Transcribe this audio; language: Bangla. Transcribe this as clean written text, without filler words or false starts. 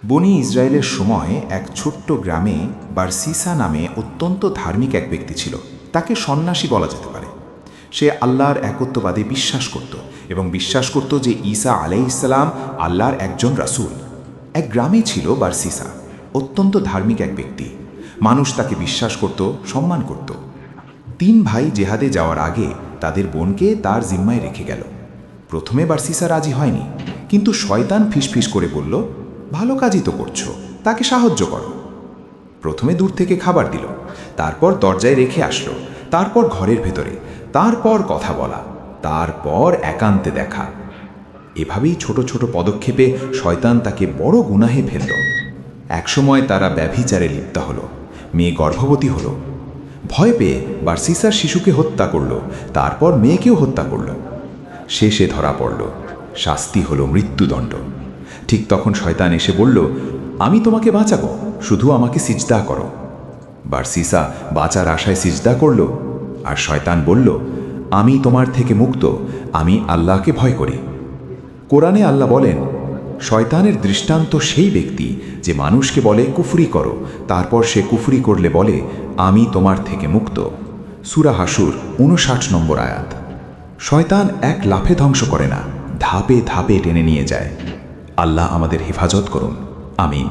বনি ইসরায়েলের সময় এক ছোট্ট গ্রামে বারসিসা নামে অত্যন্ত ধার্মিক এক ব্যক্তি ছিল। তাকে সন্ন্যাসী বলা যেতে পারে। সে আল্লাহর একত্ববাদে বিশ্বাস করত এবং বিশ্বাস করত যে ঈসা আলাইহিসসালাম আল্লাহর একজন রাসূল। এক গ্রামে ছিল বারসিসা, অত্যন্ত ধার্মিক এক ব্যক্তি। মানুষ তাকে বিশ্বাস করত, সম্মান করত। 3 ভাই জেহাদে যাওয়ার আগে তাদের বোনকে তার জিম্মায় রেখে গেল। প্রথমে বারসিসা রাজি হয়নি, কিন্তু শয়তান ফিসফিস করে বলল, ভালো কাজই তো করছো, তাকে সাহায্য করো। প্রথমে দূর থেকে খাবার দিল, তারপর দরজায় রেখে আসলো, তারপর ঘরের ভেতরে, তারপর কথা বলা, তারপর একান্তে দেখা। এভাবেই ছোট ছোট পদক্ষেপে শয়তান তাকে বড় গুনাহে ফেলল। একসময় তারা ব্যভিচারে লিপ্ত হলো, মেয়ে গর্ভবতী হলো। ভয় পেয়ে বারসিসার শিশুকে হত্যা করল, তারপর মেয়েকেও হত্যা করল। শেষে ধরা পড়ল, শাস্তি হলো মৃত্যুদণ্ড। ঠিক তখন শয়তান এসে বলল, আমি তোমাকে বাঁচাবো, শুধু আমাকে সিজদা করো। বারসিসা বাঁচার আশায় সিজদা করল, আর শয়তান বলল, আমি তোমার থেকে মুক্ত, আমি আল্লাহকে ভয় করি। কোরআনে আল্লাহ বলেন, শয়তানের দৃষ্টান্ত সেই ব্যক্তি যে মানুষকে বলে কুফরি করো, তারপর সে কুফরি করলে বলে আমি তোমার থেকে মুক্ত। সূরা হাশুর 59 নম্বর আয়াত। শয়তান এক লাফে ধ্বংস করে না, ধাপে ধাপে টেনে নিয়ে যায়। আল্লাহ আমাদের হেফাজত করুন, আমিন।